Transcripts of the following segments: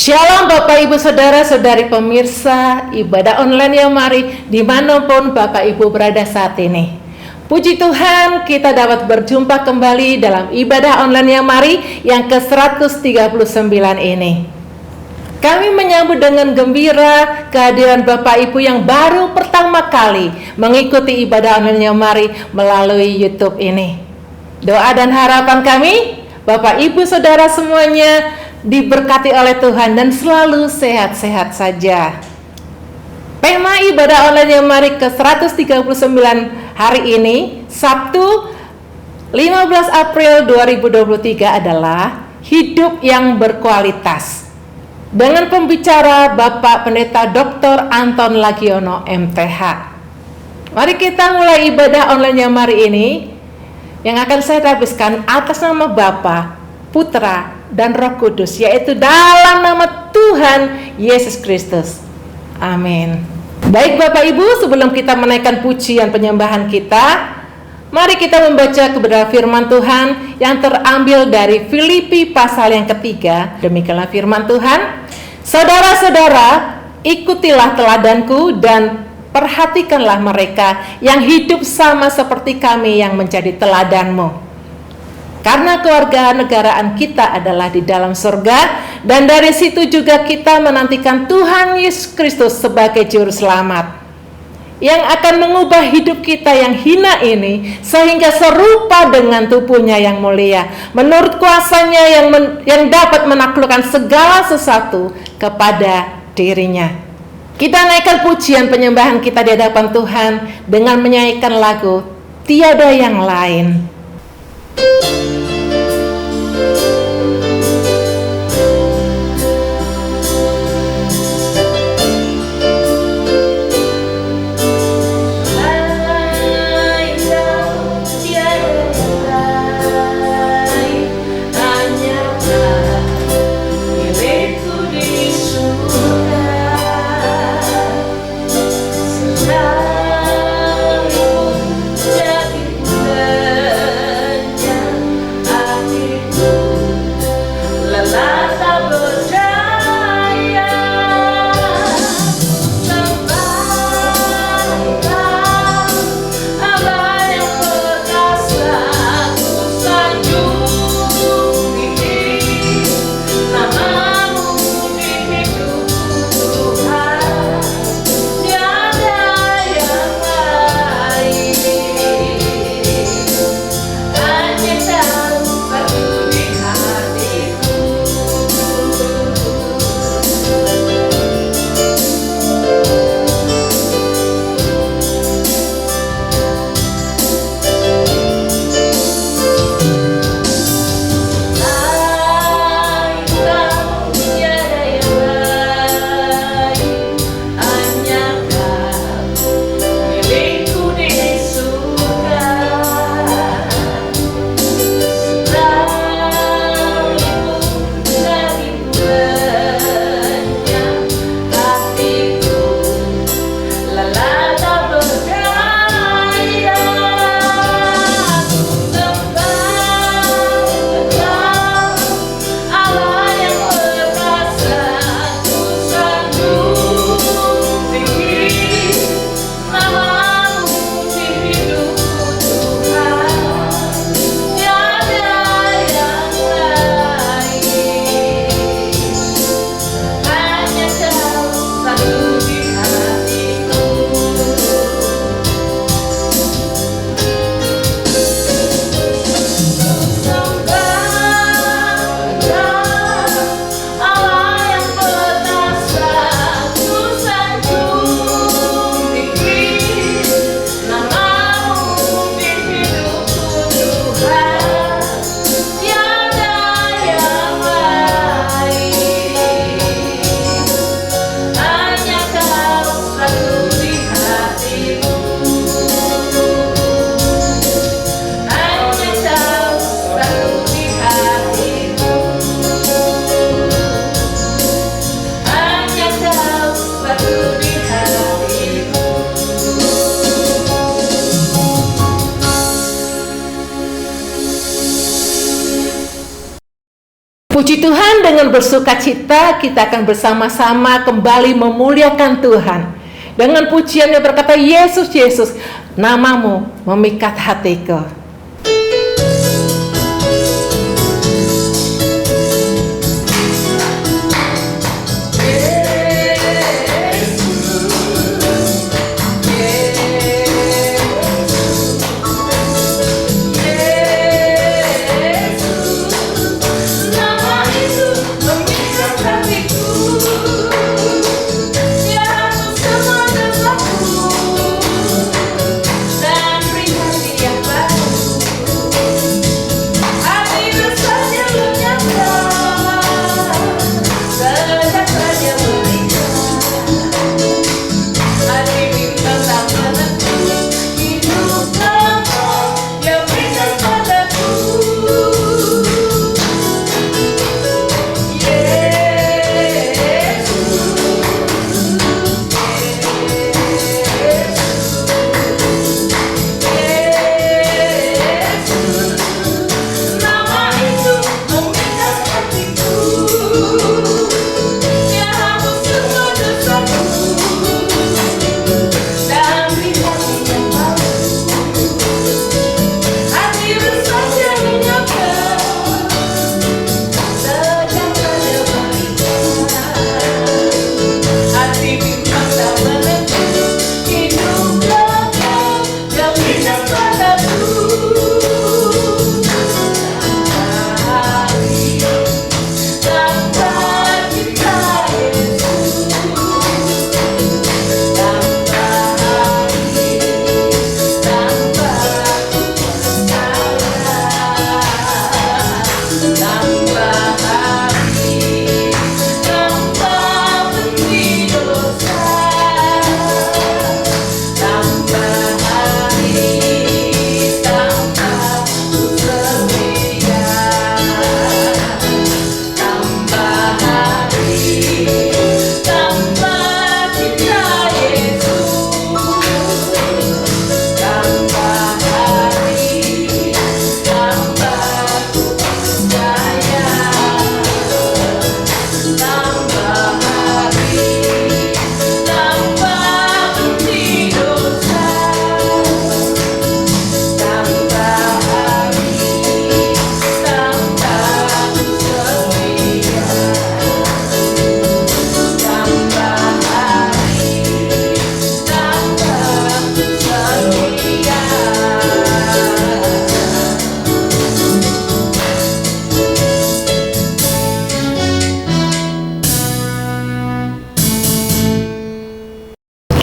Shalom Bapak Ibu Saudara-saudari pemirsa ibadah online yang mari dimanapun Bapak Ibu berada saat ini. Puji Tuhan kita dapat berjumpa kembali dalam ibadah online yang mari yang ke-139 ini. Kami menyambut dengan gembira kehadiran Bapak Ibu yang baru pertama kali mengikuti ibadah online yang mari melalui YouTube ini. Doa dan harapan kami Bapak Ibu Saudara semuanya diberkati oleh Tuhan dan selalu sehat-sehat saja. Tema ibadah online yang mari ke-139 hari ini, Sabtu 15 April 2023 adalah hidup yang berkualitas. Dengan pembicara Bapak Pendeta Dr. Anton Lagiono MTH. Mari kita mulai ibadah online yang mari ini yang akan saya habiskan atas nama Bapa, Putra, dan Roh Kudus, yaitu dalam nama Tuhan Yesus Kristus. Amin. Baik Bapak Ibu, sebelum kita menaikkan pujian penyembahan kita, mari kita membaca kebenaran firman Tuhan yang terambil dari Filipi pasal yang ketiga. Demikianlah firman Tuhan. Saudara-saudara, ikutilah teladanku dan perhatikanlah mereka yang hidup sama seperti kami yang menjadi teladanmu. Karena keluarga negaraan kita adalah di dalam surga, dan dari situ juga kita menantikan Tuhan Yesus Kristus sebagai juru selamat yang akan mengubah hidup kita yang hina ini sehingga serupa dengan tubuhnya yang mulia menurut kuasanya yang dapat menaklukkan segala sesuatu kepada dirinya. Kita naikkan pujian penyembahan kita di hadapan Tuhan dengan menyanyikan lagu Tiada Yang Lain. dengan bersuka cita kita akan bersama-sama kembali memuliakan Tuhan. Dengan pujian yang berkata, Yesus, Yesus, namamu memikat hatiku.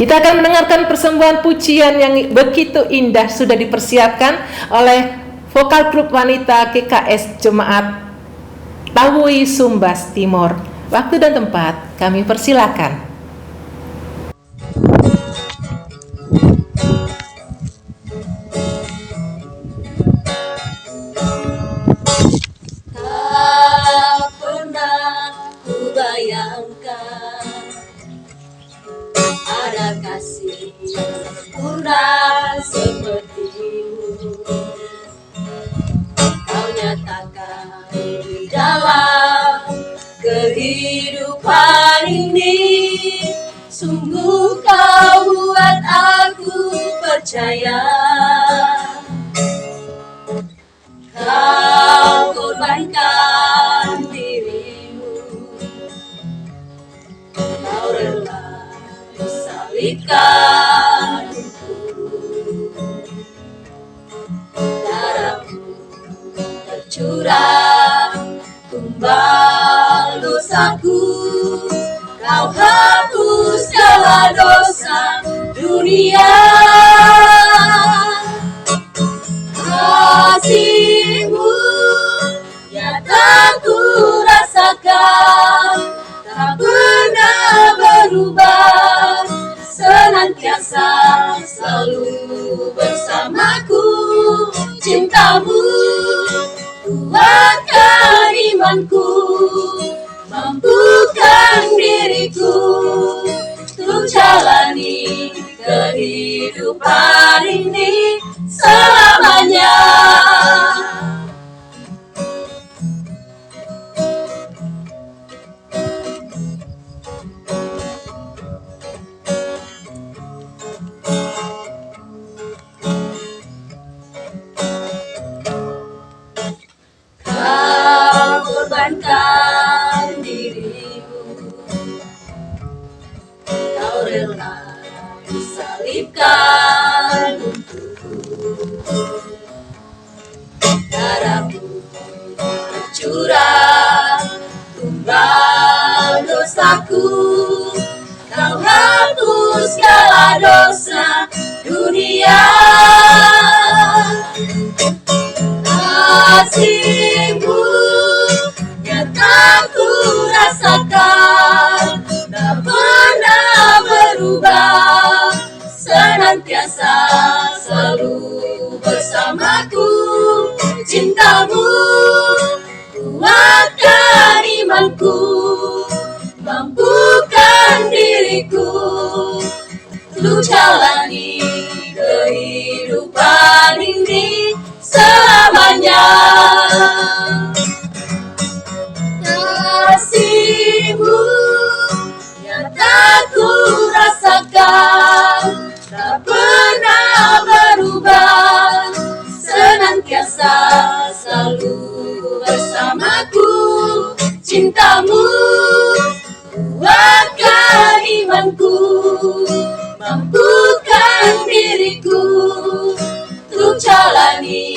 Kita akan mendengarkan persembahan pujian yang begitu indah sudah dipersiapkan oleh vokal grup wanita GKS Jemaat Tawui Sumbas Timur. Waktu dan tempat kami persilakan. Tak pernah kubayangkan ada kasih sempurna sepertimu. Kau nyatakan di dalam kehidupan ini. Sungguh kau buat aku percaya. Kau korbankan dirimu. Kau rela salibkan darahmu tercurah tumbal dosaku. Kau hapus segala dosa dunia. Kasih-Mu nyata ku rasakan, tak pernah berubah, senantiasa selalu bersamaku. Cinta-Mu kuatkan imanku, mampukan diriku untuk jalani kehidupan ini selamanya. rela disalibkan untukku. Darahmu tercurah tumbal dosaku. Kau hapus segala dosa dunia. Kasih-Mu nyata ku rasakan, tak pernah berubah, senantiasa selalu bersamaku. Cinta-Mu kuatkan imanku, mampukan diriku untuk jalani kehidupan ini selamanya. Kasih-Mu nyata ku rasakan, tak pernah berubah, senantiasa selalu bersamaku. Cinta-Mu kuatkan imanku, mampukan diriku untuk jalani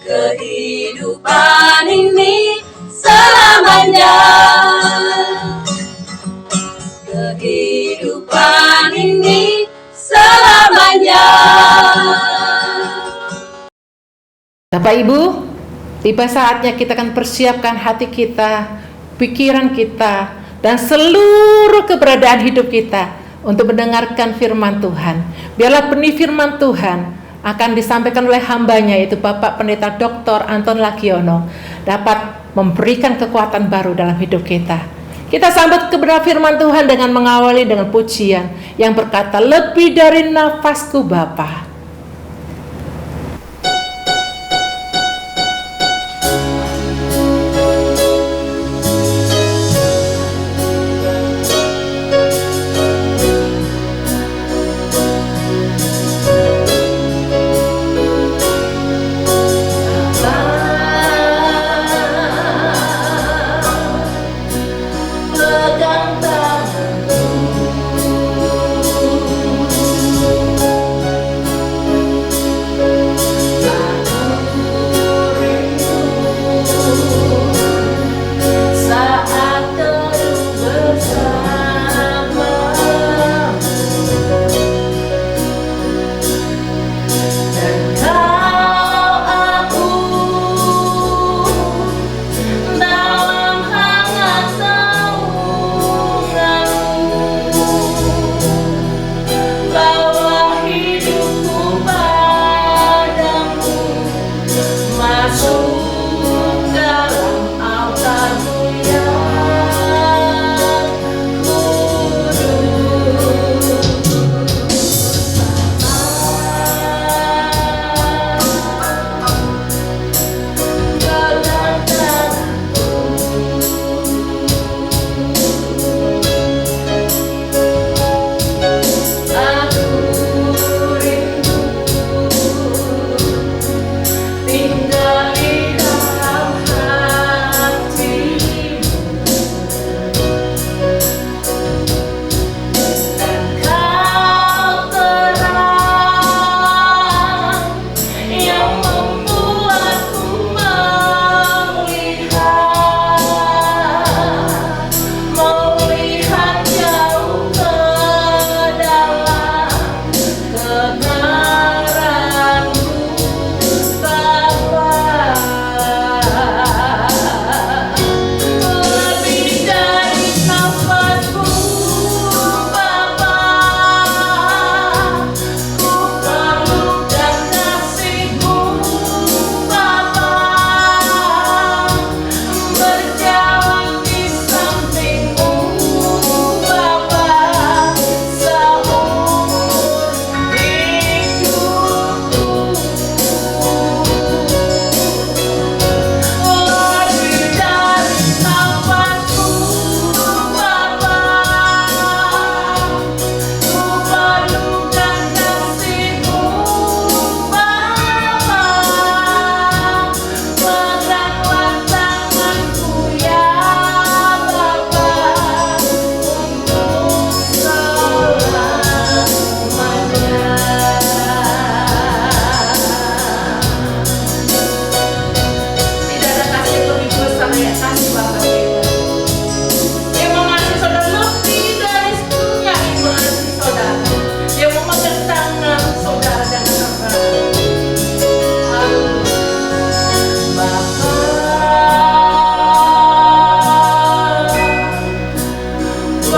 kehidupan ini selamanya. Kehidupan ini selamanya. Bapak Ibu, tiba saatnya kita akan persiapkan hati kita, pikiran kita, dan seluruh keberadaan hidup kita untuk mendengarkan firman Tuhan. Biarlah benih firman Tuhan akan disampaikan oleh hambanya, yaitu Bapak Pendeta Dr. Anton Lagiono, dapat memberikan kekuatan baru dalam hidup kita. Kita sambut kebenaran firman Tuhan dengan mengawali dengan pujian yang berkata, lebih dari nafasku Bapa.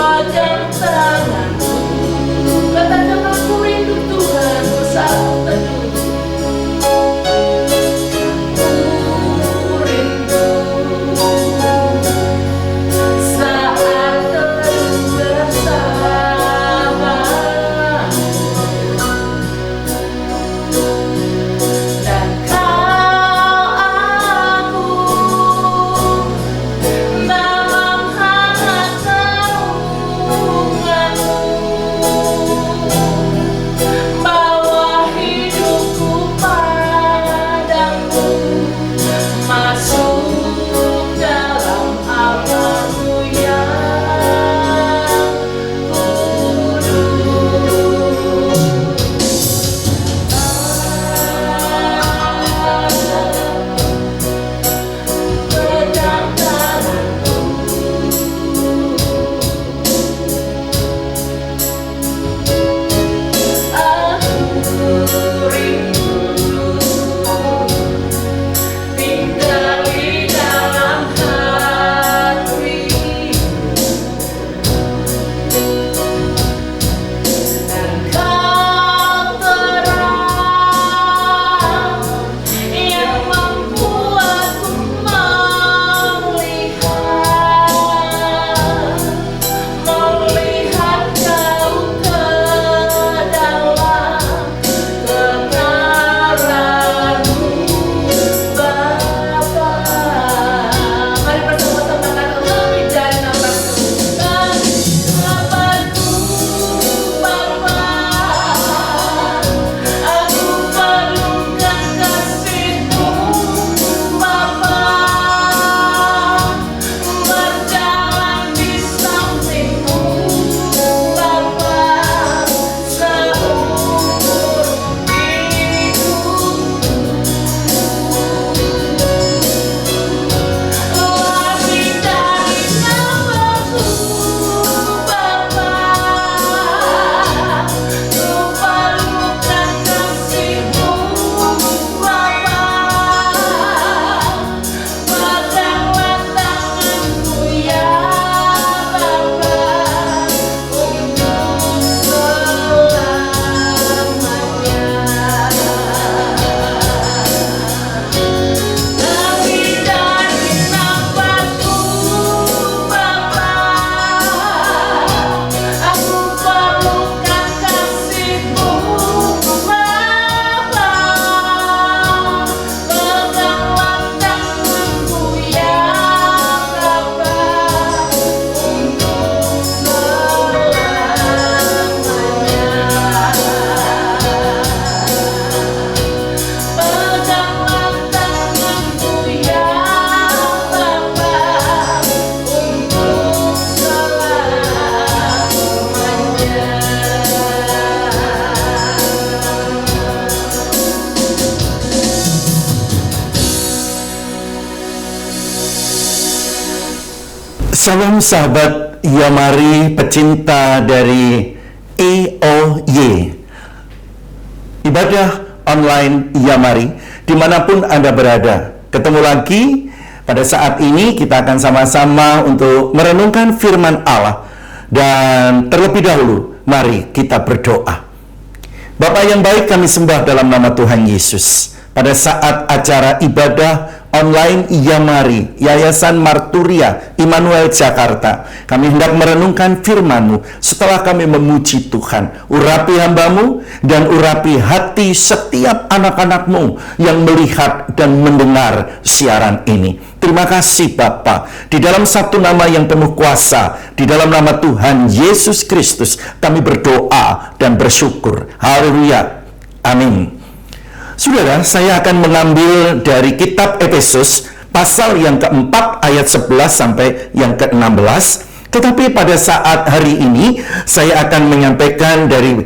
Pajang tanganku, katakan aku rindu Tuhan bersatu teduh. Aku rindu saat teduh bersama, dan kau aku dalam hangat naunganmu, bawa hidupku padamu, masuk dalam alammu yang pegang tanganku, aku rindu tinggal di dalam hati, dan kau terang yang membuatku melihat kau ke dalam kebenaranmu, Bapa. Mari bersama-sama kata lebih dari nafasku, nafasku, Bapa. Aku perlukan kasih-Mu, Bapa. Berjalan di samping-Mu, Bapa, seumur hidupku. Lebih dari nafasku, Bapa. Ku perlukan kasih-Mu, Bapa. Peganglah tanganku ya Bapa, untuk selamanya. Lebih dari nafasku, Bapa. Aku perlukan kasih-Mu, Bapa. Peganglah tanganku ya Bapa, untuk selamanya. Peganglah tanganku ya Bapa, untuk selamanya. Salam sahabat Yamari, pecinta dari EOY, ibadah online Yamari, dimanapun Anda berada. Ketemu lagi pada saat ini, kita akan sama-sama untuk merenungkan firman Allah. Dan terlebih dahulu, mari kita berdoa. Bapa yang baik, kami sembah dalam nama Tuhan Yesus. Pada saat acara ibadah online Yamari, Yayasan Marturia Immanuel Jakarta, kami hendak merenungkan firman-Mu. Setelah kami memuji Tuhan, urapi hamba-Mu dan urapi hati setiap anak-anak-Mu yang melihat dan mendengar siaran ini. Terima kasih Bapa. Di dalam satu nama yang penuh kuasa, di dalam nama Tuhan Yesus Kristus, kami berdoa dan bersyukur. Haleluya. Amin. Saudara, saya akan mengambil dari kitab Efesus pasal yang keempat ayat 11 sampai yang ke-16. Tetapi pada saat hari ini saya akan menyampaikan dari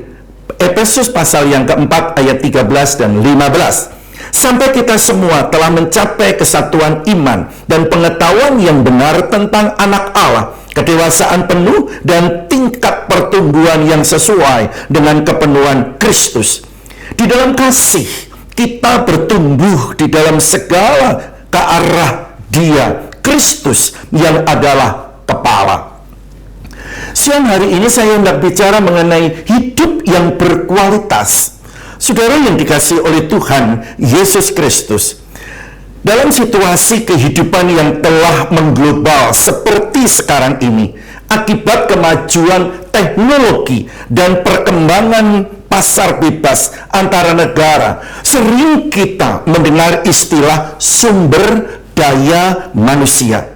Efesus pasal yang keempat ayat 13 dan 15. Sampai kita semua telah mencapai kesatuan iman dan pengetahuan yang benar tentang anak Allah, kedewasaan penuh dan tingkat pertumbuhan yang sesuai dengan kepenuhan Kristus. Di dalam kasih kita bertumbuh di dalam segala ke arah Dia, Kristus yang adalah kepala. Siang hari ini saya hendak bicara mengenai hidup yang berkualitas. Saudara yang dikasihi oleh Tuhan Yesus Kristus, dalam situasi kehidupan yang telah mengglobal seperti sekarang ini, akibat kemajuan teknologi dan perkembangan pasar bebas antara negara, sering kita mendengar istilah sumber daya manusia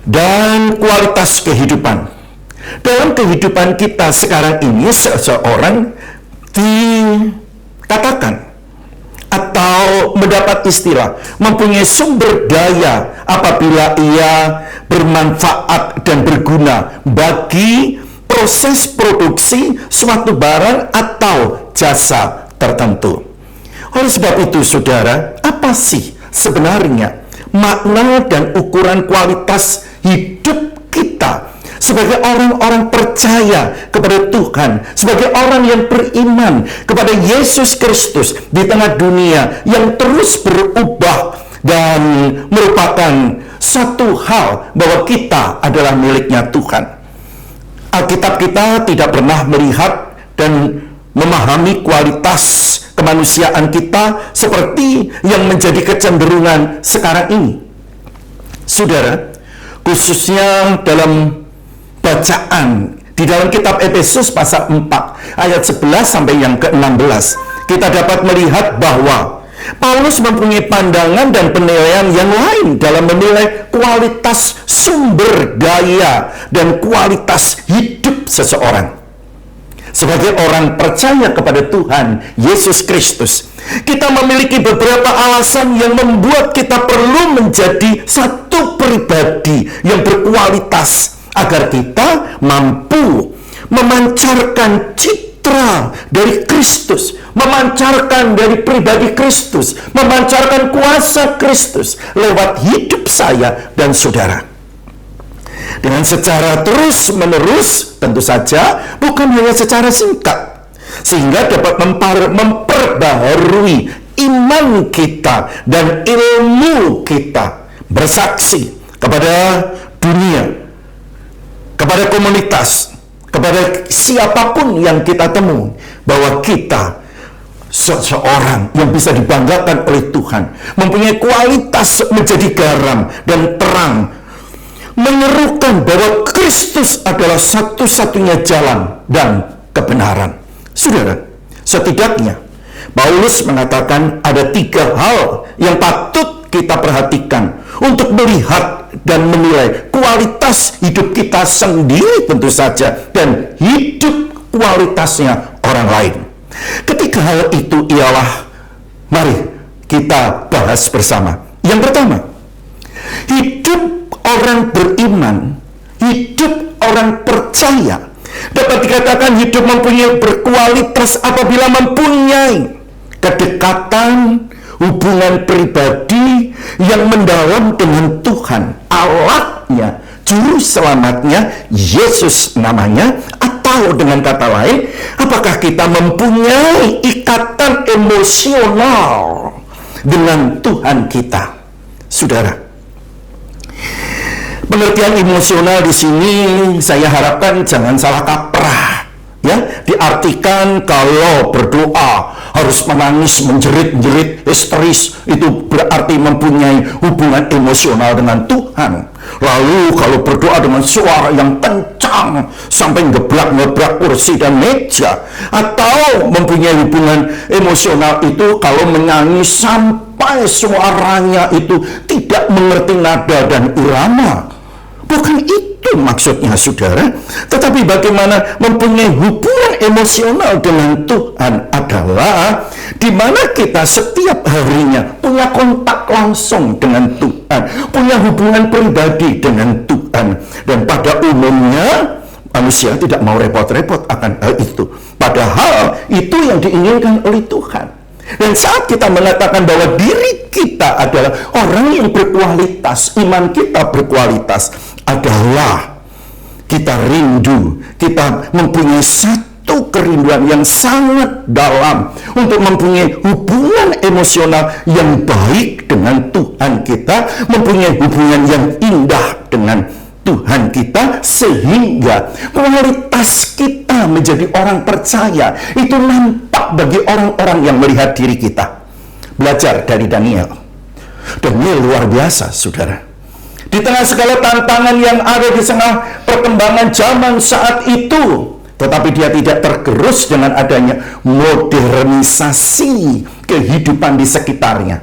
dan kualitas kehidupan. Dalam kehidupan kita sekarang ini, seseorang dikatakan atau mendapat istilah mempunyai sumber daya apabila ia bermanfaat dan berguna bagi proses produksi suatu barang atau jasa tertentu. Oleh sebab itu, saudara, apa sih sebenarnya makna dan ukuran kualitas hidup kita sebagai orang-orang percaya kepada Tuhan, sebagai orang yang beriman kepada Yesus Kristus di tengah dunia yang terus berubah dan merupakan satu hal bahwa kita adalah miliknya Tuhan. Alkitab kita tidak pernah melihat dan memahami kualitas kemanusiaan kita seperti yang menjadi kecenderungan sekarang ini. Saudara, khususnya dalam bacaan di dalam kitab Efesus pasal 4 ayat 11 sampai yang ke-16, kita dapat melihat bahwa Paulus mempunyai pandangan dan penilaian yang lain dalam menilai kualitas sumber daya dan kualitas hidup seseorang. Sebagai orang percaya kepada Tuhan Yesus Kristus, kita memiliki beberapa alasan yang membuat kita perlu menjadi satu pribadi yang berkualitas agar kita mampu memancarkan citra dari Kristus, memancarkan dari pribadi Kristus, memancarkan kuasa Kristus lewat hidup saya dan saudara. Dengan secara terus-menerus, tentu saja bukan hanya secara singkat, sehingga dapat memperbaharui iman kita dan ilmu kita, bersaksi kepada dunia, kepada komunitas, kepada siapapun yang kita temui, bahwa kita seseorang yang bisa dibanggakan oleh Tuhan, mempunyai kualitas menjadi garam dan terang, menyerukan bahwa Kristus adalah satu-satunya jalan dan kebenaran. Saudara, setidaknya Paulus mengatakan ada 3 hal yang patut kita perhatikan untuk melihat dan menilai kualitas hidup kita sendiri tentu saja, dan hidup kualitasnya orang lain. Ketiga hal itu ialah, mari kita bahas bersama. Yang pertama, hidup orang beriman, hidup orang percaya dapat dikatakan hidup mempunyai berkualitas apabila mempunyai kedekatan, hubungan pribadi yang mendalam dengan Tuhan, Allahnya, Juru Selamatnya, Yesus namanya, atau dengan kata lain, apakah kita mempunyai ikatan emosional dengan Tuhan kita. Saudara, pengertian emosional di sini saya harapkan jangan salah kaprah, ya. Diartikan kalau berdoa harus menangis, menjerit-jerit, histeris, itu berarti mempunyai hubungan emosional dengan Tuhan. Lalu kalau berdoa dengan suara yang kencang sampai ngeblak-ngeblak kursi dan meja, atau mempunyai hubungan emosional itu kalau menyanyi sampai suaranya itu tidak mengerti nada dan irama. Bukan itu maksudnya, saudara. Tetapi bagaimana mempunyai hubungan emosional dengan Tuhan adalah di mana kita setiap harinya punya kontak langsung dengan Tuhan, punya hubungan pribadi dengan Tuhan. Dan pada umumnya manusia tidak mau repot-repot akan hal itu, padahal itu yang diinginkan oleh Tuhan. Dan saat kita mengatakan bahwa diri kita adalah orang yang berkualitas, iman kita berkualitas, adalah kita rindu, kita mempunyai satu kerinduan yang sangat dalam untuk mempunyai hubungan emosional yang baik dengan Tuhan kita, mempunyai hubungan yang indah dengan Tuhan kita, sehingga kualitas kita menjadi orang percaya itu nampak bagi orang-orang yang melihat diri kita. Belajar dari Daniel. Daniel luar biasa, saudara. Di tengah segala tantangan yang ada di tengah perkembangan zaman saat itu, tetapi dia tidak tergerus dengan adanya modernisasi kehidupan di sekitarnya.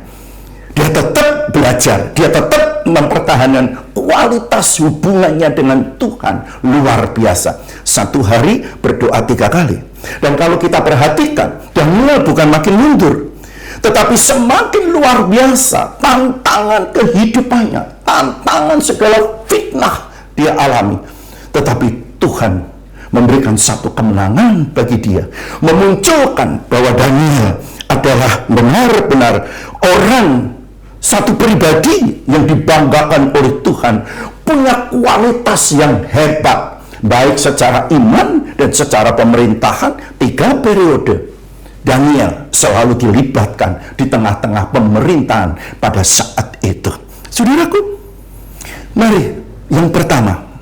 Dia tetap belajar, dia tetap mempertahankan kualitas hubungannya dengan Tuhan luar biasa. Satu hari berdoa 3 kali. Dan kalau kita perhatikan, Daniel bukan makin mundur, tetapi semakin luar biasa tantangan kehidupannya, tantangan segala fitnah dia alami. Tetapi Tuhan memberikan satu kemenangan bagi dia, memunculkan bahwa Daniel adalah benar-benar orang, satu pribadi yang dibanggakan oleh Tuhan, punya kualitas yang hebat, baik secara iman dan secara pemerintahan. 3 periode Daniel selalu dilibatkan di tengah-tengah pemerintahan pada saat itu. Saudaraku, mari yang pertama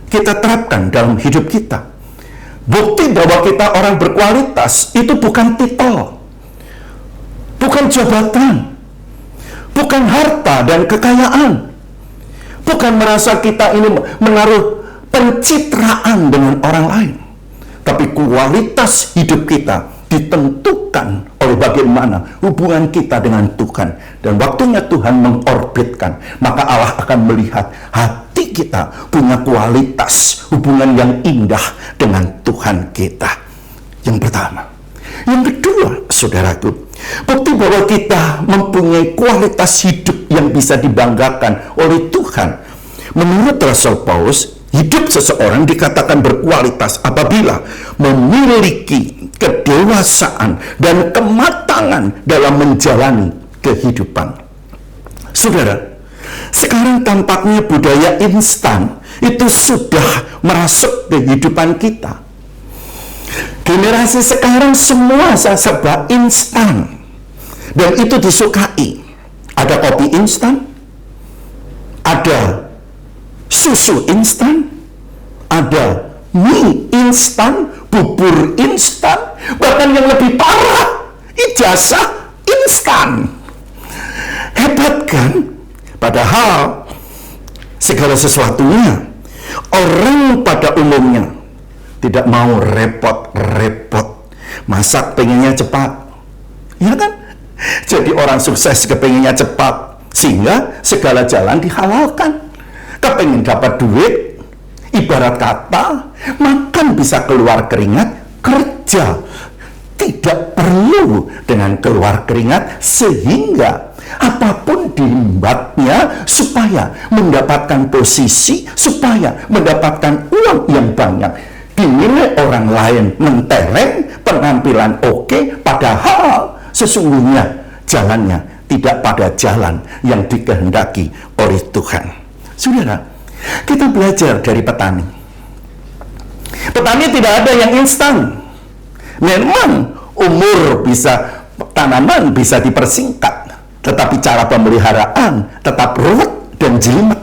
kita terapkan dalam hidup kita. Bukti bahwa kita orang berkualitas itu bukan titel, bukan jabatan, bukan harta dan kekayaan, bukan merasa kita ini menaruh pencitraan dengan orang lain, tapi kualitas hidup kita ditentukan oleh bagaimana hubungan kita dengan Tuhan. Dan waktunya Tuhan mengorbitkan, maka Allah akan melihat hati kita punya kualitas hubungan yang indah dengan Tuhan kita. Yang pertama. Yang kedua, saudaraku, bukti bahwa kita mempunyai kualitas hidup yang bisa dibanggakan oleh Tuhan. Menurut Rasul Paulus, hidup seseorang dikatakan berkualitas apabila memiliki kedewasaan dan kematangan dalam menjalani kehidupan. Saudara, sekarang tampaknya budaya instan itu sudah merasuk kehidupan kita. Generasi sekarang semua serba instan, dan itu disukai. Ada kopi instan, ada susu instan, ada mie instan, bubur instan, bahkan yang lebih parah, ijazah instan. Hebat kan? Padahal segala sesuatunya, orang pada umumnya tidak mau repot-repot. Masak pengennya cepat, ya kan? Jadi orang sukses kepengennya cepat, sehingga segala jalan dihalalkan. Kepengen dapat duit, ibarat kata makan bisa keluar keringat, kerja tidak perlu dengan keluar keringat, sehingga apapun diembatnya supaya mendapatkan posisi, supaya mendapatkan uang yang banyak. Dinilai orang lain mentereng, penampilan oke, padahal sesungguhnya jalannya tidak pada jalan yang dikehendaki oleh Tuhan. Saudara, kita belajar dari petani. Petani tidak ada yang instan. Memang tanaman bisa dipersingkat, tetapi cara pemeliharaan tetap ruwet dan jelimet.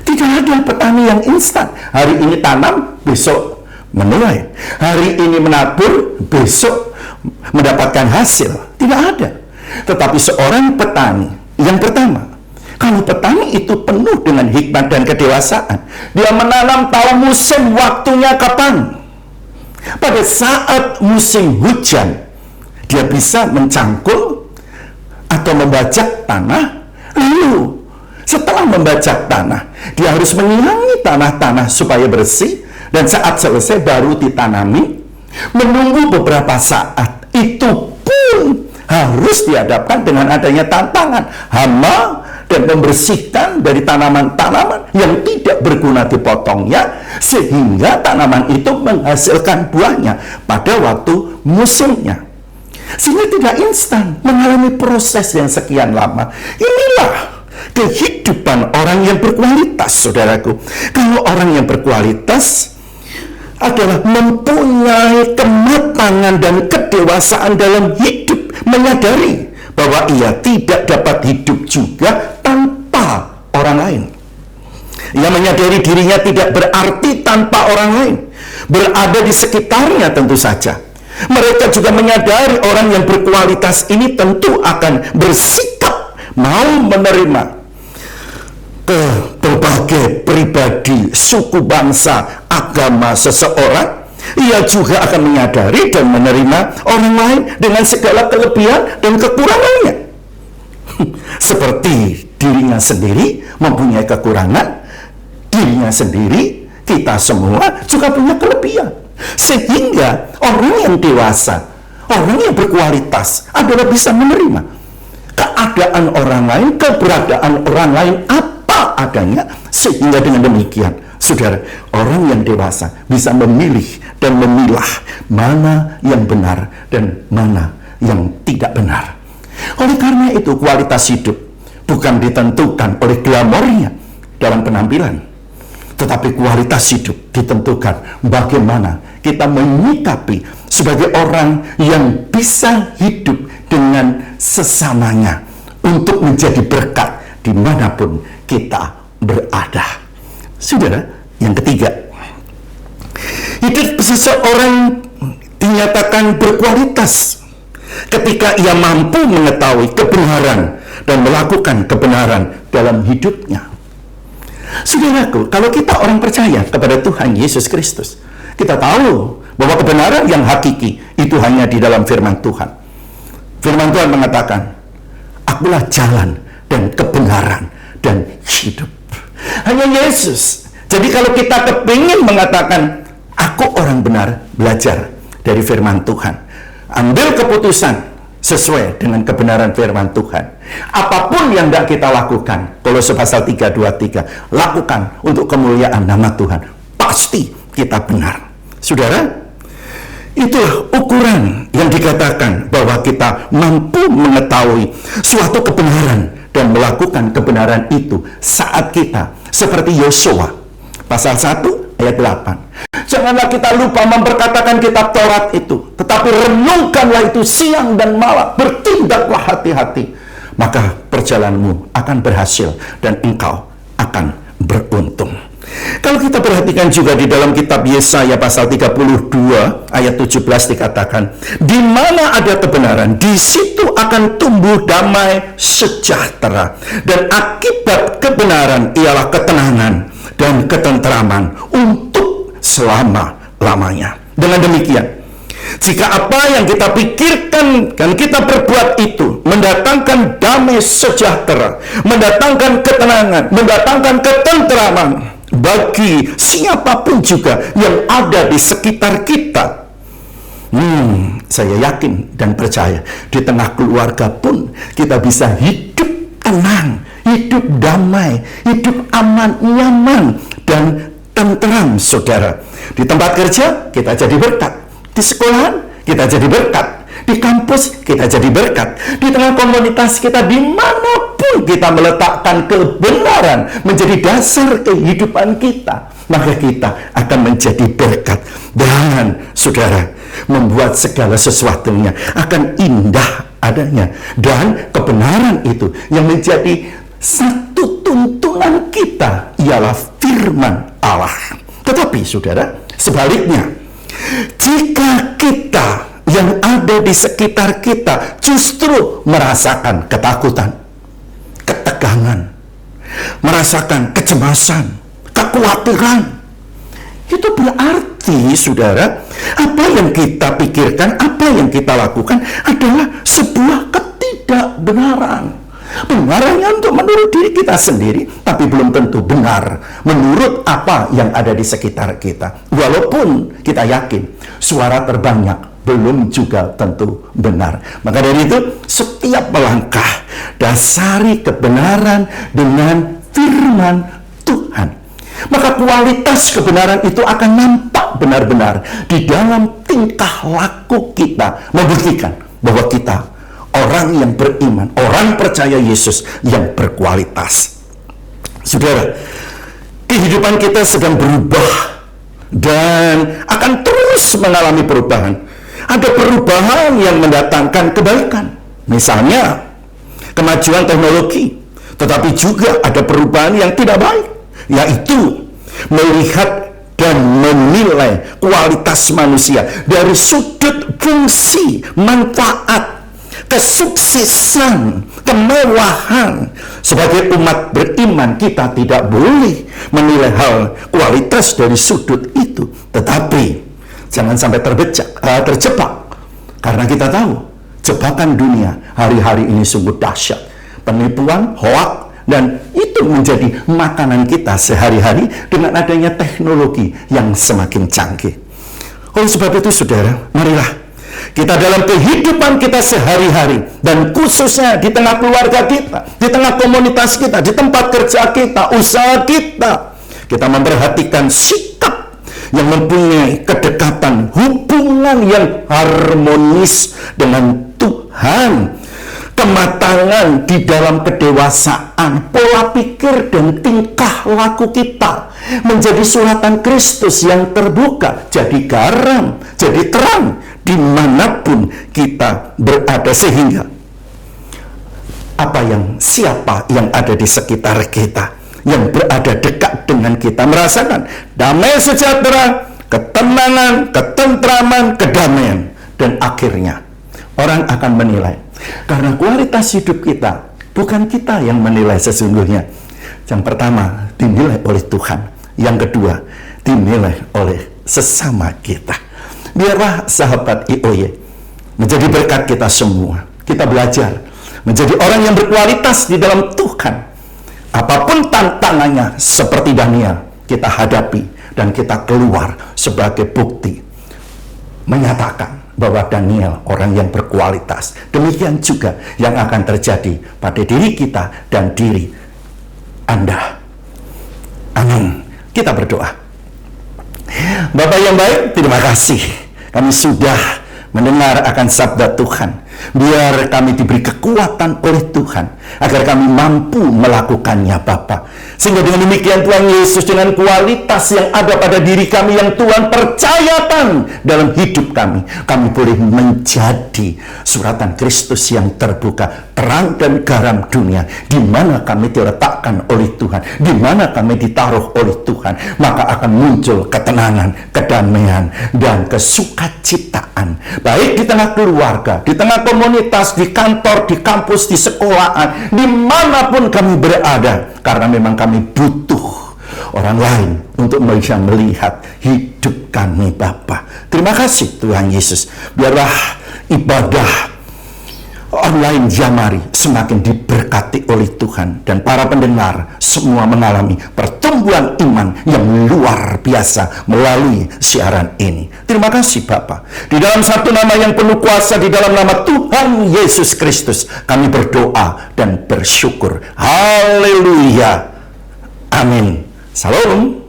Tidak ada petani yang instan. Hari ini tanam, besok menuai. Hari ini menabur, besok mendapatkan hasil. Tidak ada. Tetapi seorang petani, yang pertama, kalau petani itu penuh dengan hikmat dan kedewasaan, dia menanam tahu musim waktunya kapan. Pada saat musim hujan, dia bisa mencangkul atau membajak tanah. Lalu setelah membajak tanah, dia harus menyiangi tanah-tanah supaya bersih, dan saat selesai baru ditanami. Menunggu beberapa saat, itu pun harus dihadapkan dengan adanya tantangan hama, dan membersihkan dari tanaman-tanaman yang tidak berguna dipotongnya, sehingga tanaman itu menghasilkan buahnya pada waktu musimnya. Sehingga tidak instan, mengalami proses yang sekian lama. Inilah kehidupan orang yang berkualitas, saudaraku. Kalau orang yang berkualitas adalah mempunyai kematangan dan kedewasaan dalam hidup, menyadari bahwa ia tidak dapat hidup juga tanpa orang lain. Ia menyadari dirinya tidak berarti tanpa orang lain. Berada di sekitarnya tentu saja. Mereka juga menyadari orang yang berkualitas ini tentu akan bersikap mau menerima ke berbagai pribadi, suku, bangsa, agama seseorang. Ia juga akan menyadari dan menerima orang lain dengan segala kelebihan dan kekurangannya. Seperti dirinya sendiri mempunyai kekurangan, dirinya sendiri, kita semua juga punya kelebihan. Sehingga orang yang dewasa, orang yang berkualitas adalah bisa menerima keadaan orang lain, keberadaan orang lain apa adanya. Sehingga dengan demikian, saudara, orang yang dewasa bisa memilih dan memilah mana yang benar dan mana yang tidak benar. Oleh karena itu, kualitas hidup bukan ditentukan oleh glamornya dalam penampilan, tetapi kualitas hidup ditentukan bagaimana kita menyikapi sebagai orang yang bisa hidup dengan sesamanya untuk menjadi berkat dimanapun kita berada. Saudara, yang ketiga, hidup seseorang dinyatakan berkualitas ketika ia mampu mengetahui kebenaran dan melakukan kebenaran dalam hidupnya. Saudaraku, kalau kita orang percaya kepada Tuhan Yesus Kristus, kita tahu bahwa kebenaran yang hakiki itu hanya di dalam firman Tuhan. Firman Tuhan mengatakan, akulah jalan dan kebenaran dan hidup. Hanya Yesus. Jadi kalau kita kepingin mengatakan, aku orang benar, belajar dari firman Tuhan. Ambil keputusan sesuai dengan kebenaran firman Tuhan. Apapun yang tidak kita lakukan, Kolose pasal 3:23, lakukan untuk kemuliaan nama Tuhan. Pasti kita benar. Saudara, itulah ukuran yang dikatakan bahwa kita mampu mengetahui suatu kebenaran dan melakukan kebenaran itu saat kita seperti Yosua pasal 1 ayat 8. Janganlah kita lupa memperkatakan kitab Taurat itu, tetapi renungkanlah itu siang dan malam, bertindaklah hati-hati, maka perjalananmu akan berhasil dan engkau akan beruntung. Kalau kita perhatikan juga di dalam kitab Yesaya pasal 32 ayat 17 dikatakan, di mana ada kebenaran, di situ akan tumbuh damai sejahtera, dan akibat kebenaran ialah ketenangan dan ketentraman untuk selama-lamanya. Dengan demikian, jika apa yang kita pikirkan dan kita perbuat itu mendatangkan damai sejahtera, mendatangkan ketenangan, mendatangkan ketentraman bagi siapapun juga yang ada di sekitar kita, saya yakin dan percaya di tengah keluarga pun kita bisa hidup tenang, hidup damai, hidup aman, nyaman, dan tenteram, saudara. Di tempat kerja kita jadi berkat, di sekolahan kita jadi berkat, di kampus kita jadi berkat, di tengah komunitas kita, dimanapun kita meletakkan kebenaran menjadi dasar kehidupan kita, maka kita akan menjadi berkat. Dan saudara, membuat segala sesuatunya akan indah adanya, dan kebenaran itu yang menjadi satu tuntunan kita ialah firman Allah. Tetapi saudara, sebaliknya, jika kita yang ada di sekitar kita justru merasakan ketakutan, ketegangan, merasakan kecemasan, kekhawatiran, itu berarti, saudara, apa yang kita pikirkan, apa yang kita lakukan adalah sebuah ketidakbenaran. Benarnya untuk menurut diri kita sendiri, tapi belum tentu benar menurut apa yang ada di sekitar kita. Walaupun kita yakin suara terbanyak belum juga tentu benar. Maka dari itu, setiap melangkah dasari kebenaran dengan firman Tuhan. Maka kualitas kebenaran itu akan nampak benar-benar di dalam tingkah laku kita, membuktikan bahwa kita orang yang beriman, orang percaya Yesus yang berkualitas. Saudara, kehidupan kita sedang berubah dan akan terus mengalami perubahan. Ada perubahan yang mendatangkan kebaikan, misalnya kemajuan teknologi, tetapi juga ada perubahan yang tidak baik, yaitu melihat dan menilai kualitas manusia dari sudut fungsi, manfaat, kesuksesan, kemewahan. Sebagai umat beriman, kita tidak boleh menilai hal kualitas dari sudut itu. Tetapi jangan sampai terjebak, karena kita tahu jebakan dunia hari-hari ini sungguh dahsyat. Penipuan, hoak, dan itu menjadi makanan kita sehari-hari dengan adanya teknologi yang semakin canggih. Oleh sebab itu, saudara, marilah kita dalam kehidupan kita sehari-hari, dan khususnya di tengah keluarga kita, di tengah komunitas kita, di tempat kerja kita, usaha kita, kita memperhatikan sikap yang mempunyai kedekatan, hubungan yang harmonis dengan Tuhan, kematangan di dalam kedewasaan, pola pikir dan tingkah laku kita menjadi suratan Kristus yang terbuka, jadi garam, jadi terang dimanapun kita berada, sehingga siapa yang ada di sekitar kita, yang berada dekat dengan kita, merasakan damai sejahtera, ketenangan, ketentraman, kedamaian, dan akhirnya orang akan menilai. Karena kualitas hidup kita, bukan kita yang menilai sesungguhnya. Yang pertama, dinilai oleh Tuhan. Yang kedua, dinilai oleh sesama kita. Biarlah sahabat IOY menjadi berkat kita semua. Kita belajar menjadi orang yang berkualitas di dalam Tuhan. Apapun tantangannya, seperti Daniel, kita hadapi dan kita keluar sebagai bukti, menyatakan bahwa Daniel orang yang berkualitas. Demikian juga yang akan terjadi pada diri kita dan diri Anda. Amin. Kita berdoa. Bapak yang baik, terima kasih. Kami sudah mendengar akan sabda Tuhan. Biar kami diberi kekuatan oleh Tuhan, agar kami mampu melakukannya, Bapa. Sehingga dengan demikian, Tuhan Yesus, dengan kualitas yang ada pada diri kami yang Tuhan percayakan dalam hidup kami, kami boleh menjadi suratan Kristus yang terbuka, terang dan garam dunia, di mana kami diletakkan oleh Tuhan, di mana kami ditaruh oleh Tuhan, maka akan muncul ketenangan, kedamaian, dan kesukacitaan, baik di tengah keluarga, di tengah komunitas, di kantor, di kampus, di sekolahan, dimanapun kami berada, karena memang kami butuh orang lain untuk bisa melihat hidup kami, Bapa. Terima kasih Tuhan Yesus. Biarlah ibadah online Jamari semakin diberkati oleh Tuhan, dan para pendengar semua mengalami pertumbuhan iman yang luar biasa melalui siaran ini. Terima kasih Bapa. Di dalam satu nama yang penuh kuasa, di dalam nama Tuhan Yesus Kristus, kami berdoa dan bersyukur. Haleluya. Amin. Salam.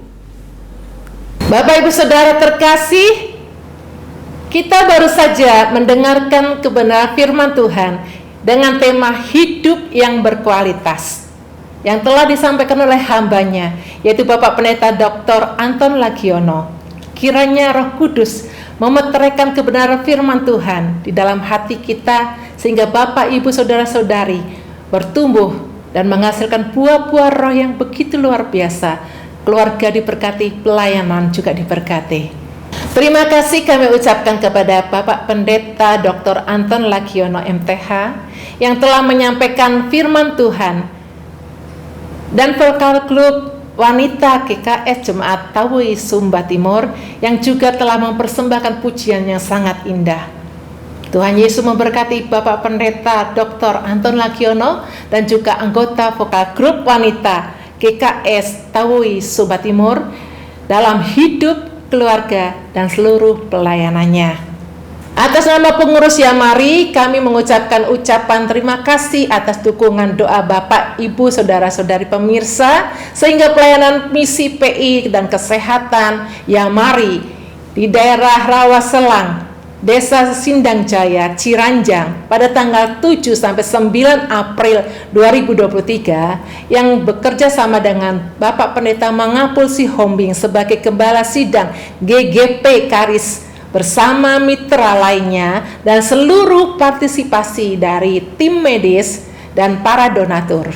Bapak Ibu Saudara terkasih, kita baru saja mendengarkan kebenaran firman Tuhan dengan tema hidup yang berkualitas yang telah disampaikan oleh hambanya, yaitu Bapak Pendeta Dr. Anton Lagiono. Kiranya Roh Kudus memeteraikan kebenaran firman Tuhan di dalam hati kita, sehingga Bapak, Ibu, Saudara-saudari bertumbuh dan menghasilkan buah-buah roh yang begitu luar biasa. Keluarga diberkati, pelayanan juga diberkati. Terima kasih kami ucapkan kepada Bapak Pendeta Dr. Anton Lagiono MTH yang telah menyampaikan firman Tuhan, dan vokal klub wanita GKS Jemaat Tawui Sumba Timur yang juga telah mempersembahkan pujian yang sangat indah. Tuhan Yesus memberkati Bapak Pendeta Dr. Anton Lagiono dan juga anggota vokal grup wanita GKS Tawui Sumba Timur dalam hidup, keluarga, dan seluruh pelayanannya. Atas nama pengurus Yamari, kami mengucapkan ucapan terima kasih atas dukungan doa Bapak, Ibu, Saudara-saudari pemirsa, sehingga pelayanan misi PI dan kesehatan Yamari di daerah Rawaselang, Desa Sindang Jaya, Ciranjang pada tanggal 7 sampai 9 April 2023 yang bekerja sama dengan Bapak Pendeta Mangapul Sihombing sebagai Gembala Sidang GGP Karis bersama mitra lainnya dan seluruh partisipasi dari tim medis dan para donatur.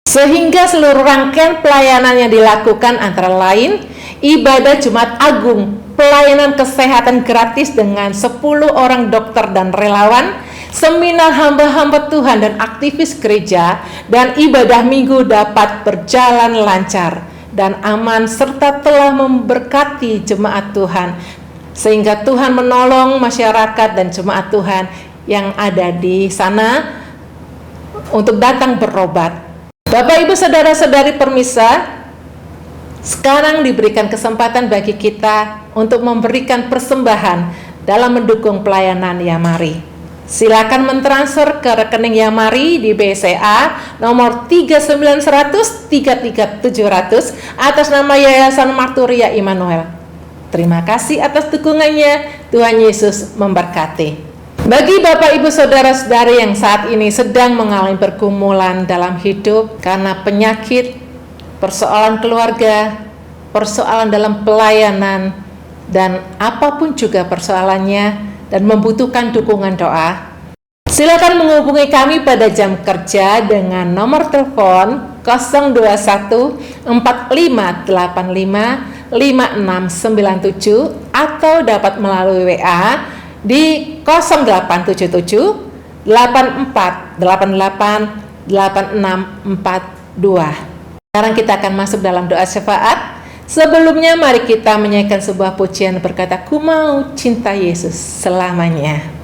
Sehingga seluruh rangkaian pelayanan yang dilakukan antara lain ibadah Jumat Agung, pelayanan kesehatan gratis dengan 10 orang dokter dan relawan, seminar hamba-hamba Tuhan dan aktivis gereja, dan ibadah minggu dapat berjalan lancar dan aman serta telah memberkati jemaat Tuhan, sehingga Tuhan menolong masyarakat dan jemaat Tuhan yang ada di sana untuk datang berobat. Bapak, Ibu, Saudara-saudari permisa, sekarang diberikan kesempatan bagi kita untuk memberikan persembahan dalam mendukung pelayanan Yamari. Silakan mentransfer ke rekening Yamari di BCA nomor 39100 33700 atas nama Yayasan Marturia Immanuel. Terima kasih atas dukungannya. Tuhan Yesus memberkati. Bagi Bapak, Ibu, Saudara-saudari yang saat ini sedang mengalami pergumulan dalam hidup karena penyakit, persoalan keluarga, persoalan dalam pelayanan, dan apapun juga persoalannya dan membutuhkan dukungan doa, silakan menghubungi kami pada jam kerja dengan nomor telepon 021 4585 5697 atau dapat melalui WA di 0877 8488 8642. Sekarang kita akan masuk dalam doa syafaat. Sebelumnya mari kita menyanyikan sebuah pujian berkata, "Ku mau cinta Yesus selamanya."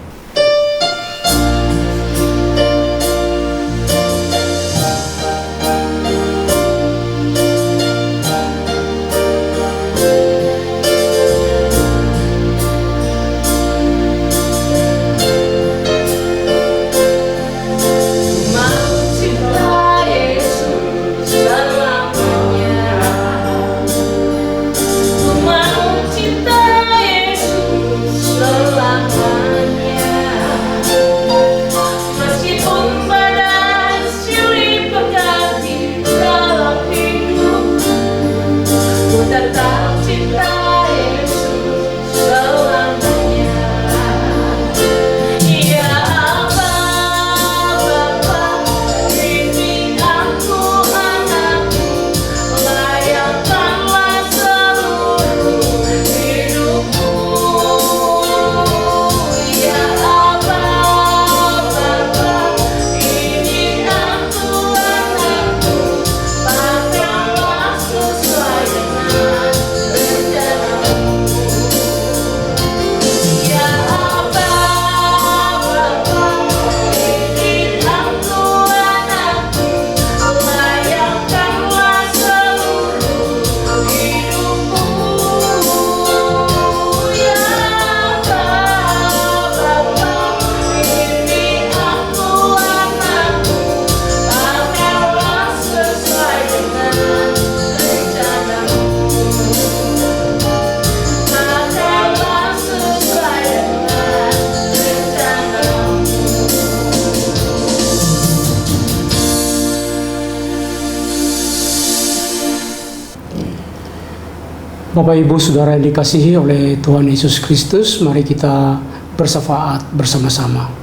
Bapak, Ibu, Saudara yang dikasihi oleh Tuhan Yesus Kristus, mari kita bersyafaat bersama-sama.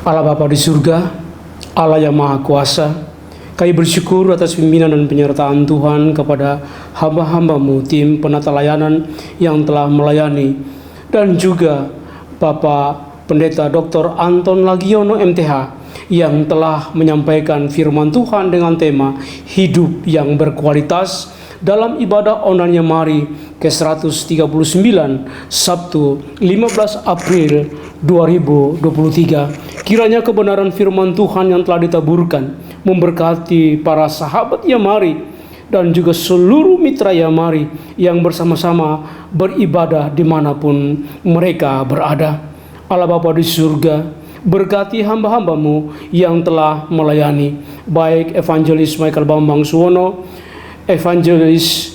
Allah Bapa di surga, Allah yang Maha Kuasa, kami bersyukur atas pimpinan dan penyertaan Tuhan kepada hamba-hamba-Mu, tim penata layanan yang telah melayani, dan juga Bapak Pendeta Dr. Anton Lagiono MTH yang telah menyampaikan firman Tuhan dengan tema hidup yang berkualitas dalam ibadah online Yamari ke-139 Sabtu 15 April 2023. Kiranya kebenaran firman Tuhan yang telah ditaburkan memberkati para sahabat Yamari dan juga seluruh mitra Yamari yang bersama-sama beribadah dimanapun mereka berada. Allah Bapa di surga, berkati hamba-hamba-Mu yang telah melayani, baik Evangelis Michael Bambang Suwono, Evangelis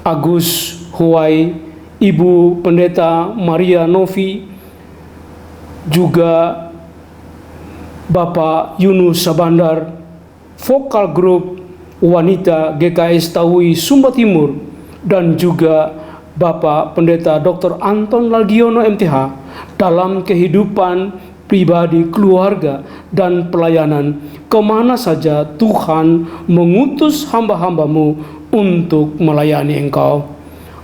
Agus Huwai, Ibu Pendeta Maria Novi, juga Bapak Yunus Sabandar, Vokal Grup Wanita GKS Tahui Sumba Timur, dan juga Bapak Pendeta Dr. Anton Lagiono MTH dalam kehidupan pribadi, keluarga, dan pelayanan kemana saja Tuhan mengutus hamba-hambamu untuk melayani Engkau.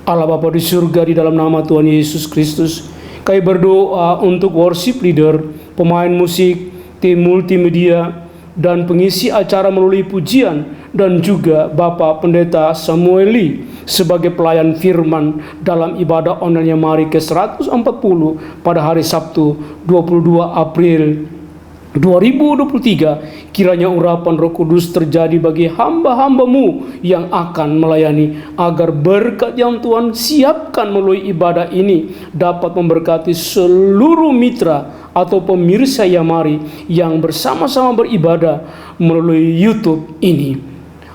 Allah Bapa di surga, di dalam nama Tuhan Yesus Kristus, kami berdoa untuk worship leader, pemain musik, tim multimedia, dan pengisi acara melalui pujian, dan juga Bapak Pendeta Samueli sebagai pelayan firman dalam ibadah online Yamari ke-140 pada hari Sabtu 22 April 2023. Kiranya urapan Roh Kudus terjadi bagi hamba-hambamu yang akan melayani, agar berkat yang Tuhan siapkan melalui ibadah ini dapat memberkati seluruh mitra atau pemirsa Yamari yang bersama-sama beribadah melalui YouTube ini.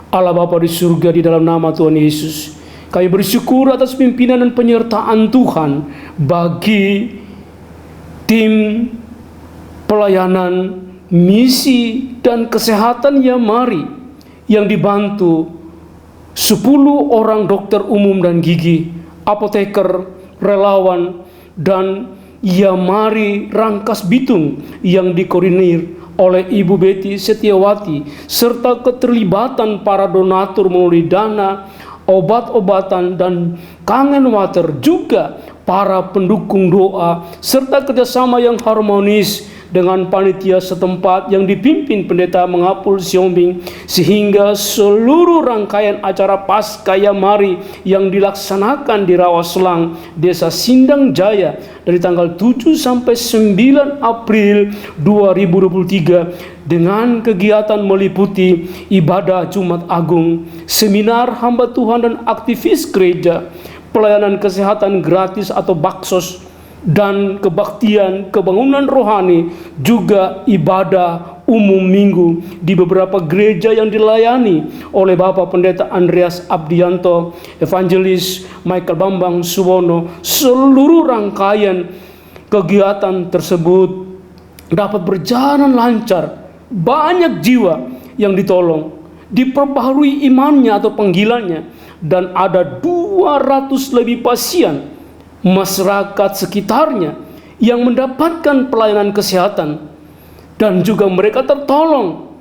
Allah Bapa di surga, di dalam nama Tuhan Yesus, kami bersyukur atas pimpinan dan penyertaan Tuhan bagi tim pelayanan, misi, dan kesehatan Yamari yang dibantu 10 orang dokter umum dan gigi, apoteker, relawan, dan Yamari Rangkas Bitung yang dikoordinir oleh Ibu Betty Setiawati, serta keterlibatan para donatur melalui dana, obat-obatan, dan kangen water, juga para pendukung doa, serta kerjasama yang harmonis dengan panitia setempat yang dipimpin Pendeta Mengapul Siombing, sehingga seluruh rangkaian acara Paskah Yamari yang dilaksanakan di Rawaselang, Desa Sindang Jaya dari tanggal 7 sampai 9 April 2023 dengan kegiatan meliputi ibadah Jumat Agung, seminar hamba Tuhan dan aktivis gereja, pelayanan kesehatan gratis atau baksos, dan kebaktian kebangunan rohani, juga ibadah umum minggu di beberapa gereja yang dilayani oleh Bapak Pendeta Andreas Abdianto, Evangelis Michael Bambang Suwono. Seluruh rangkaian kegiatan tersebut dapat berjalan lancar, banyak jiwa yang ditolong, diperbaharui imannya atau panggilannya, dan ada 200 lebih pasien masyarakat sekitarnya yang mendapatkan pelayanan kesehatan, dan juga mereka tertolong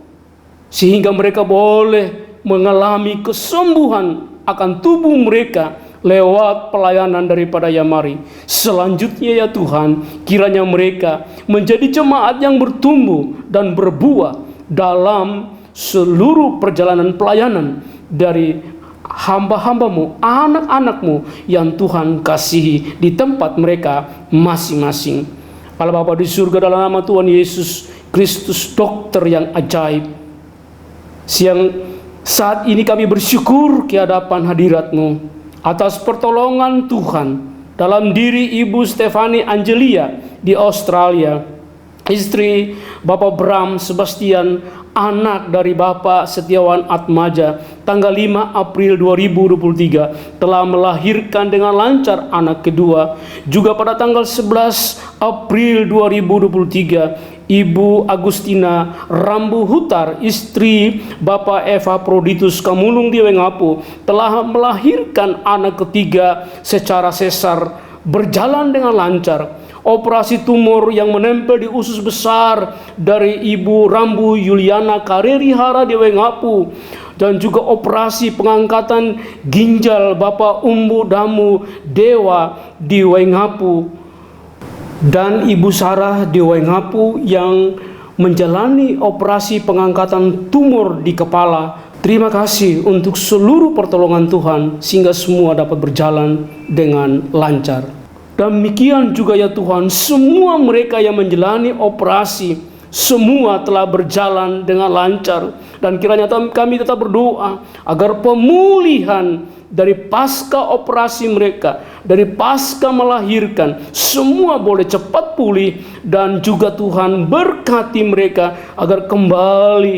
sehingga mereka boleh mengalami kesembuhan akan tubuh mereka lewat pelayanan daripada Yamari. Selanjutnya ya Tuhan, kiranya mereka menjadi jemaat yang bertumbuh dan berbuah dalam seluruh perjalanan pelayanan dari hamba-hambamu, anak-anakmu yang Tuhan kasihi di tempat mereka masing-masing. Allah Bapa di surga, dalam nama Tuhan Yesus Kristus, dokter yang ajaib, saat ini kami bersyukur ke hadapan hadirat-Mu atas pertolongan Tuhan dalam diri Ibu Stefani Angelia di Australia, istri Bapak Bram Sebastian, anak dari Bapak Setiawan Atmaja, tanggal 5 April 2023 telah melahirkan dengan lancar anak kedua. Juga pada tanggal 11 April 2023, Ibu Agustina Rambu Hutar, istri Bapak Eva Proditus Kamulung di Wengapu, telah melahirkan anak ketiga secara sesar, berjalan dengan lancar. Operasi tumor yang menempel di usus besar dari Ibu Rambu Yuliana Karerihara di Wengapu, dan juga operasi pengangkatan ginjal Bapak Umbu Damu Dewa di Wengapu, dan Ibu Sarah di Wengapu yang menjalani operasi pengangkatan tumor di kepala. Terima kasih untuk seluruh pertolongan Tuhan sehingga semua dapat berjalan dengan lancar. Demikian juga ya Tuhan, semua mereka yang menjalani operasi, semua telah berjalan dengan lancar. Dan kiranya kami tetap berdoa agar pemulihan dari pasca operasi mereka, dari pasca melahirkan, semua boleh cepat pulih. Dan juga Tuhan berkati mereka agar kembali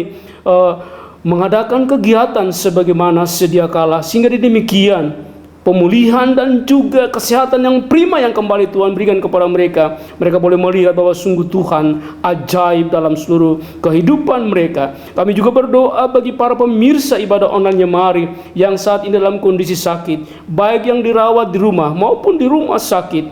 mengadakan kegiatan sebagaimana sedia kala, sehingga demikian pemulihan dan juga kesehatan yang prima yang kembali Tuhan berikan kepada mereka. Mereka boleh melihat bahwa sungguh Tuhan ajaib dalam seluruh kehidupan mereka. Kami juga berdoa bagi para pemirsa ibadah online Yamari yang saat ini dalam kondisi sakit, baik yang dirawat di rumah maupun di rumah sakit.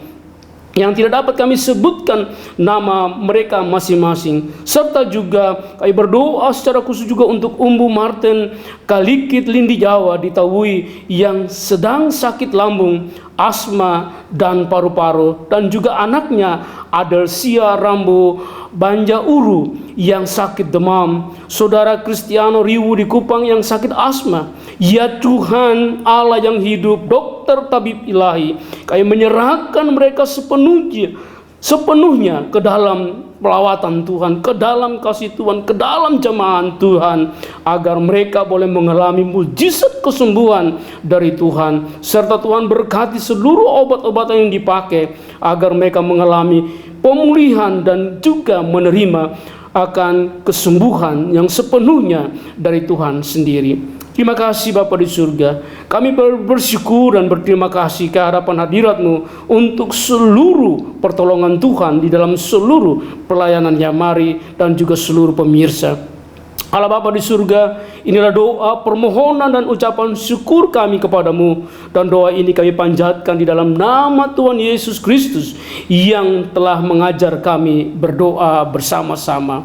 yang tidak dapat kami sebutkan nama mereka masing-masing. Serta juga kami berdoa secara khusus juga untuk Umbu Martin Kalikit Lindi Jawa di Tawui yang sedang sakit lambung, asma dan paru-paru, dan juga anaknya Adelsia Rambo Banjauru yang sakit demam, saudara Kristiano Riwu di Kupang yang sakit asma. Ya Tuhan Allah yang hidup, dokter tabib ilahi, kami menyerahkan mereka sepenuhnya ke dalam pelawatan Tuhan, ke dalam kasih Tuhan, ke dalam jemaat Tuhan, agar mereka boleh mengalami mujizat kesembuhan dari Tuhan. Serta Tuhan berkati seluruh obat-obatan yang dipakai, agar mereka mengalami pemulihan dan juga menerima akan kesembuhan yang sepenuhnya dari Tuhan sendiri. Terima kasih Bapa di surga. Kami bersyukur dan berterima kasih ke hadapan hadirat-Mu untuk seluruh pertolongan Tuhan di dalam seluruh pelayanan Yamari dan juga seluruh pemirsa. Allah Bapa di surga, inilah doa, permohonan dan ucapan syukur kami kepadamu, dan doa ini kami panjatkan di dalam nama Tuhan Yesus Kristus yang telah mengajar kami berdoa bersama-sama.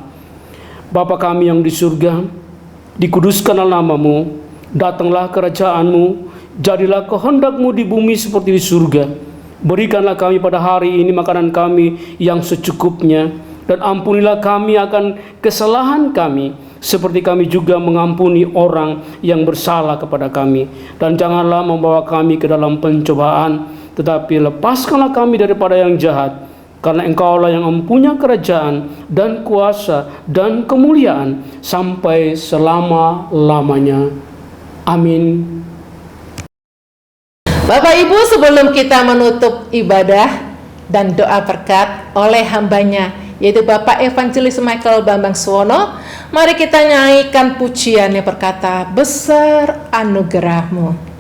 Bapa kami yang di surga, dikuduskanlah nama-Mu, datanglah kerajaan-Mu, jadilah kehendak-Mu di bumi seperti di surga. Berikanlah kami pada hari ini makanan kami yang secukupnya, dan ampunilah kami akan kesalahan kami, seperti kami juga mengampuni orang yang bersalah kepada kami. Dan janganlah membawa kami ke dalam pencobaan, tetapi lepaskanlah kami daripada yang jahat. Karena Engkaulah yang mempunyai kerajaan dan kuasa dan kemuliaan sampai selama-lamanya. Amin. Bapak Ibu, sebelum kita menutup ibadah dan doa berkat oleh hambanya, yaitu Bapak Evangelis Michael Bambang Suwono, mari kita nyanyikan pujian yang berkata, besar anugerah-Mu.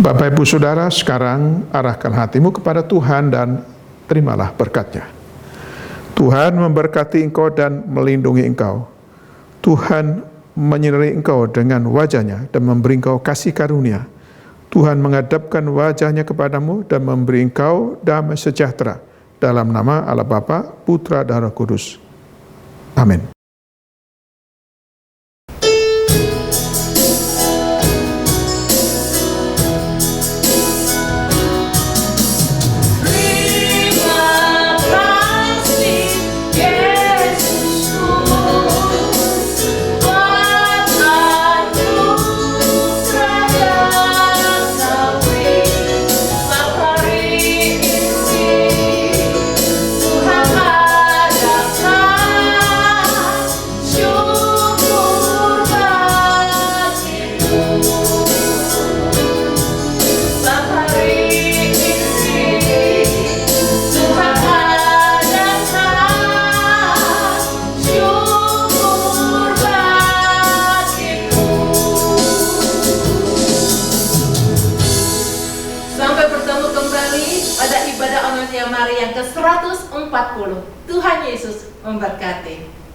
Bapak Ibu Saudara, sekarang arahkan hatimu kepada Tuhan dan terimalah berkat-Nya. Tuhan memberkati engkau dan melindungi engkau. Tuhan menyinari engkau dengan wajah-Nya dan memberi engkau kasih karunia. Tuhan menghadapkan wajah-Nya kepadamu dan memberi engkau damai sejahtera. Dalam nama Allah Bapa, Putra dan Roh Kudus. Amin. Pada ibadah online Yamari yang ke-140. Tuhan Yesus memberkati.